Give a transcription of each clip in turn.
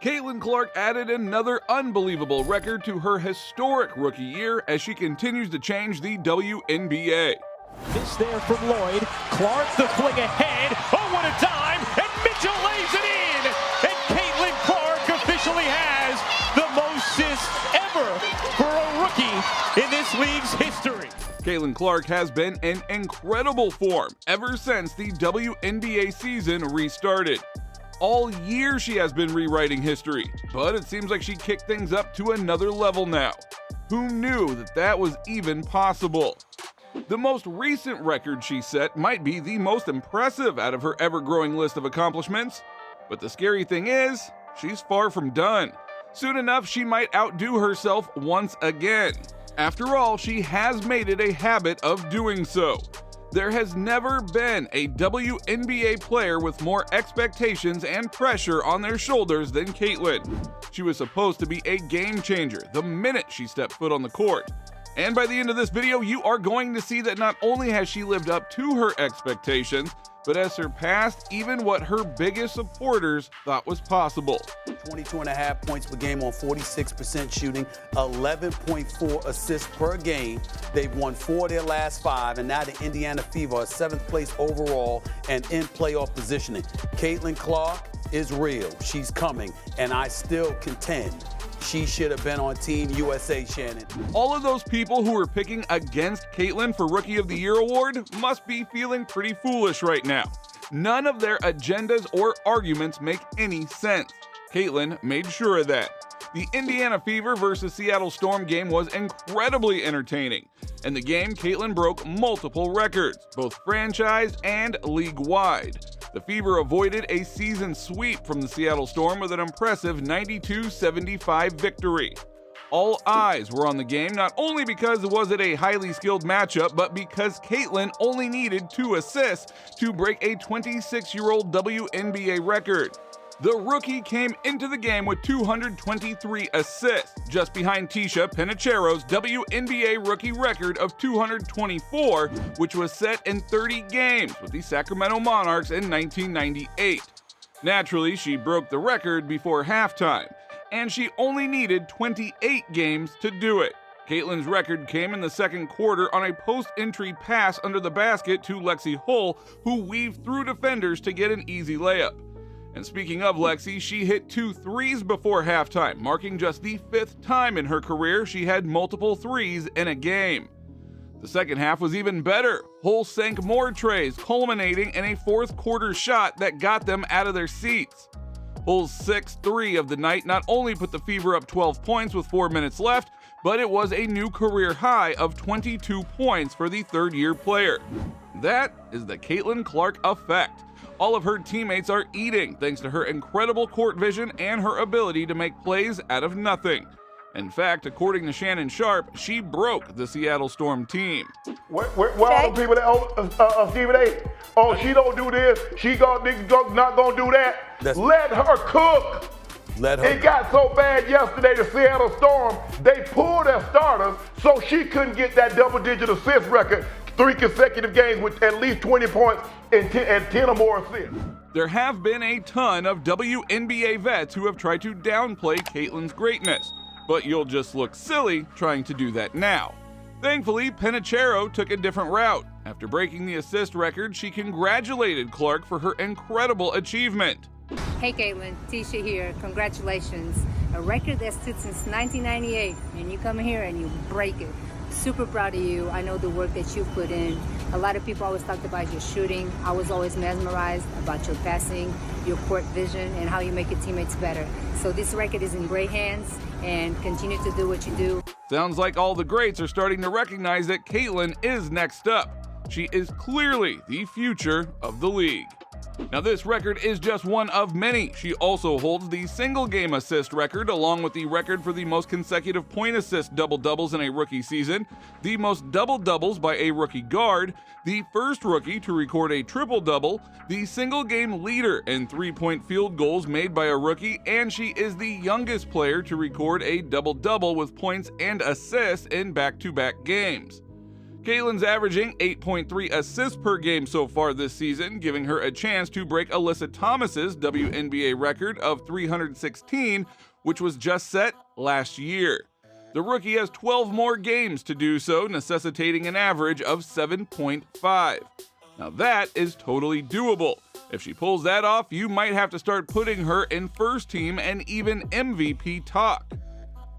Caitlin Clark added another unbelievable record to her historic rookie year as she continues to change the WNBA. This there from Lloyd. Clark the fling ahead. Oh, what a dime! And Mitchell lays it in! And Caitlin Clark officially has the most assists ever for a rookie in this league's history. Caitlin Clark has been in incredible form ever since the WNBA season restarted. All year she has been rewriting history, but it seems like she kicked things up to another level now. Who knew that that was even possible? The most recent record she set might be the most impressive out of her ever-growing list of accomplishments. But the scary thing is, she's far from done. Soon enough, she might outdo herself once again. After all, she has made it a habit of doing so. There has never been a WNBA player with more expectations and pressure on their shoulders than Caitlin. She was supposed to be a game changer the minute she stepped foot on the court. And by the end of this video, you are going to see that not only has she lived up to her expectations, but has surpassed even what her biggest supporters thought was possible. 22.5 points per game on 46% shooting, 11.4 assists per game. They've won 4 of their last 5, and now the Indiana Fever are 7th place overall and in playoff positioning. Caitlin Clark is real. She's coming, and I still contend she should have been on Team USA, Shannon. All of those people who were picking against Caitlin for Rookie of the Year award must be feeling pretty foolish right now. None of their agendas or arguments make any sense. Caitlin made sure of that. The Indiana Fever versus Seattle Storm game was incredibly entertaining. In the game, Caitlin broke multiple records, both franchise and league-wide. The Fever avoided a season sweep from the Seattle Storm with an impressive 92-75 victory. All eyes were on the game not only because it wasn't a highly skilled matchup, but because Caitlin only needed 2 assists to break a 26-year-old WNBA record. The rookie came into the game with 223 assists, just behind Tisha Penicheiro's WNBA rookie record of 224, which was set in 30 games with the Sacramento Monarchs in 1998. Naturally, she broke the record before halftime, and she only needed 28 games to do it. Caitlin's record came in the second quarter on a post-entry pass under the basket to Lexi Hull, who weaved through defenders to get an easy layup. And speaking of Lexi, she hit 2 threes before halftime, marking just the 5th time in her career she had multiple threes in a game. The second half was even better. Hull sank more trays, culminating in a fourth quarter shot that got them out of their seats. Hull's 6th three of the night not only put the Fever up 12 points with 4 minutes left, but it was a new career high of 22 points for the third-year player. That is the Caitlin Clark effect. All of her teammates are eating thanks to her incredible court vision and her ability to make plays out of nothing. In fact, according to Shannon Sharp, she broke the Seattle Storm team. Where all the people that Stephen A? Oh, she don't do this. She not gonna do that. Let her cook. Let her. It got so bad yesterday, the Seattle Storm, they pulled their starters so she couldn't get that double-digit assist record 3 consecutive games with at least 20 points and 10 or more assists. There have been a ton of WNBA vets who have tried to downplay Caitlin's greatness, but you'll just look silly trying to do that now. Thankfully, Penicheiro took a different route. After breaking the assist record, she congratulated Clark for her incredible achievement. Hey Caitlin, Tisha here. Congratulations. A record that stood since 1998, and you come here and you break it. Super proud of you. I know the work that you put in. A lot of people always talked about your shooting. I was always mesmerized about your passing, your court vision, and how you make your teammates better. So this record is in great hands, and continue to do what you do. Sounds like all the greats are starting to recognize that Caitlin is next up. She is clearly the future of the league. Now this record is just one of many. She also holds the single game assist record along with the record for the most consecutive point assist double-doubles in a rookie season, the most double-doubles by a rookie guard, the first rookie to record a triple-double, the single game leader in 3-point field goals made by a rookie, and she is the youngest player to record a double-double with points and assists in back-to-back games. Caitlin's averaging 8.3 assists per game so far this season, giving her a chance to break Alyssa Thomas's WNBA record of 316, which was just set last year. The rookie has 12 more games to do so, necessitating an average of 7.5. Now that is totally doable. If she pulls that off, you might have to start putting her in first team and even MVP talk.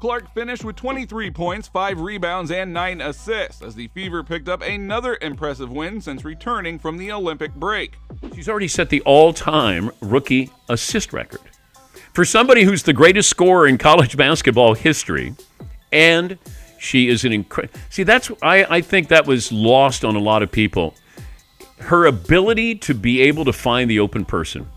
Clark finished with 23 points, 5 rebounds, and 9 assists, as the Fever picked up another impressive win since returning from the Olympic break. She's already set the all-time rookie assist record. For somebody who's the greatest scorer in college basketball history, and she is an incredible... See, I think that was lost on a lot of people. Her ability to be able to find the open person.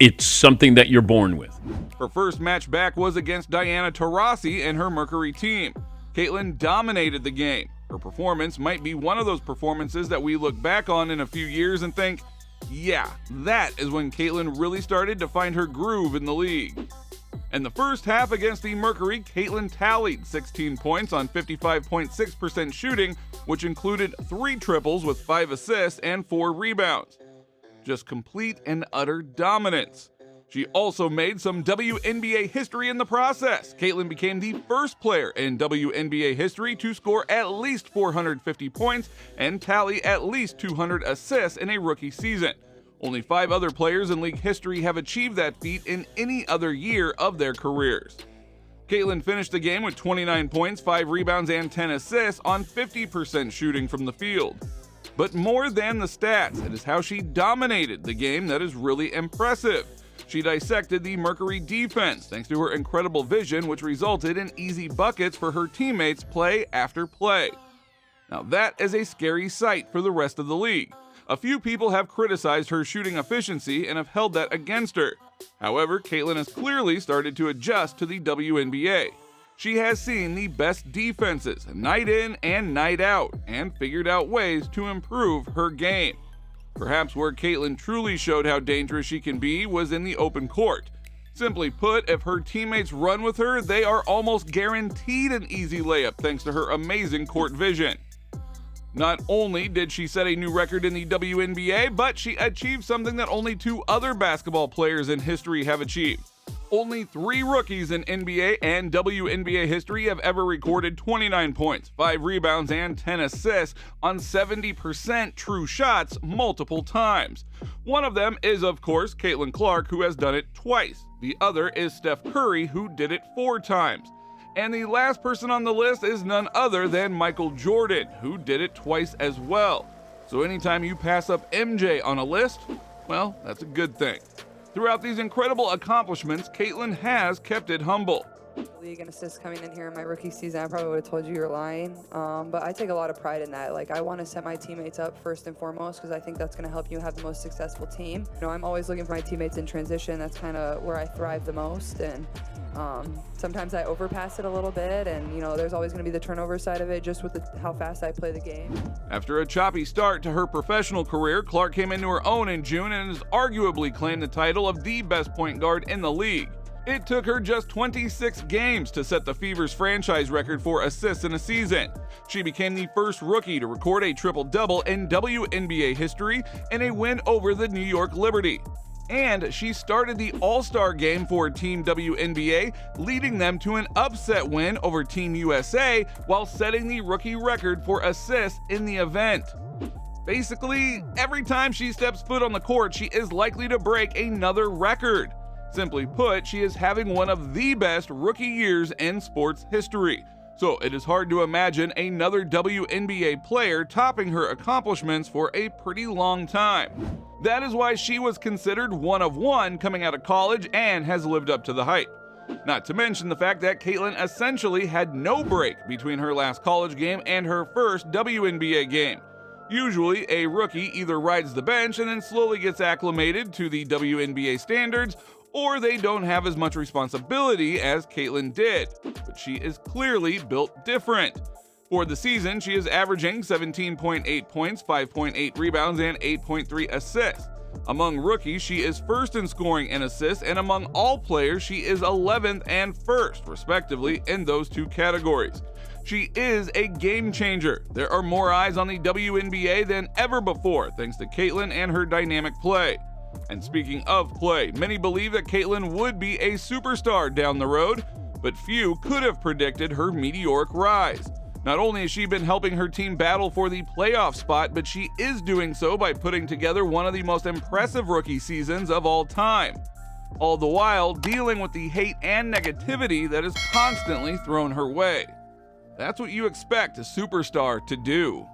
It's something that you're born with. Her first match back was against Diana Taurasi and her Mercury team. Caitlin dominated the game. Her performance might be one of those performances that we look back on in a few years and think, yeah, that is when Caitlin really started to find her groove in the league. In the first half against the Mercury, Caitlin tallied 16 points on 55.6% shooting, which included 3 triples with 5 assists and 4 rebounds. Just complete and utter dominance. She also made some WNBA history in the process. Caitlin became the first player in WNBA history to score at least 450 points and tally at least 200 assists in a rookie season. Only 5 other players in league history have achieved that feat in any other year of their careers. Caitlin finished the game with 29 points, 5 rebounds, and 10 assists on 50% shooting from the field. But more than the stats, it is how she dominated the game that is really impressive. She dissected the Mercury defense thanks to her incredible vision, which resulted in easy buckets for her teammates play after play. Now that is a scary sight for the rest of the league. A few people have criticized her shooting efficiency and have held that against her. However, Caitlin has clearly started to adjust to the WNBA. She has seen the best defenses night in and night out and figured out ways to improve her game. Perhaps where Caitlin truly showed how dangerous she can be was in the open court. Simply put, if her teammates run with her, they are almost guaranteed an easy layup thanks to her amazing court vision. Not only did she set a new record in the WNBA, but she achieved something that only 2 other basketball players in history have achieved. Only 3 rookies in NBA and WNBA history have ever recorded 29 points, 5 rebounds, and 10 assists on 70% true shots multiple times. One of them is, of course, Caitlin Clark, who has done it twice. The other is Steph Curry, who did it 4 times. And the last person on the list is none other than Michael Jordan, who did it twice as well. So anytime you pass up MJ on a list, well, that's a good thing. Throughout these incredible accomplishments, Caitlin has kept it humble. League and assists coming in here in my rookie season, I probably would have told you you're lying. But I take a lot of pride in that. Like, I want to set my teammates up first and foremost because I think that's going to help you have the most successful team. You know, I'm always looking for my teammates in transition. That's kind of where I thrive the most. And sometimes I overpass it a little bit. And, you know, there's always going to be the turnover side of it just with how fast I play the game. After a choppy start to her professional career, Clark came into her own in June and has arguably claimed the title of the best point guard in the league. It took her just 26 games to set the Fever's franchise record for assists in a season. She became the first rookie to record a triple-double in WNBA history in a win over the New York Liberty. And she started the All-Star game for Team WNBA, leading them to an upset win over Team USA while setting the rookie record for assists in the event. Basically, every time she steps foot on the court, she is likely to break another record. Simply put, she is having one of the best rookie years in sports history. So it is hard to imagine another WNBA player topping her accomplishments for a pretty long time. That is why she was considered one of one coming out of college and has lived up to the hype. Not to mention the fact that Caitlin essentially had no break between her last college game and her first WNBA game. Usually, a rookie either rides the bench and then slowly gets acclimated to the WNBA standards, or they don't have as much responsibility as Caitlin did, but she is clearly built different. For the season, she is averaging 17.8 points, 5.8 rebounds, and 8.3 assists. Among rookies, she is first in scoring and assists, and among all players, she is 11th and 1st, respectively, in those 2 categories. She is a game changer. There are more eyes on the WNBA than ever before, thanks to Caitlin and her dynamic play. And speaking of play, many believe that Caitlin would be a superstar down the road, but few could have predicted her meteoric rise. Not only has she been helping her team battle for the playoff spot, but she is doing so by putting together one of the most impressive rookie seasons of all time. All the while dealing with the hate and negativity that is constantly thrown her way. That's what you expect a superstar to do.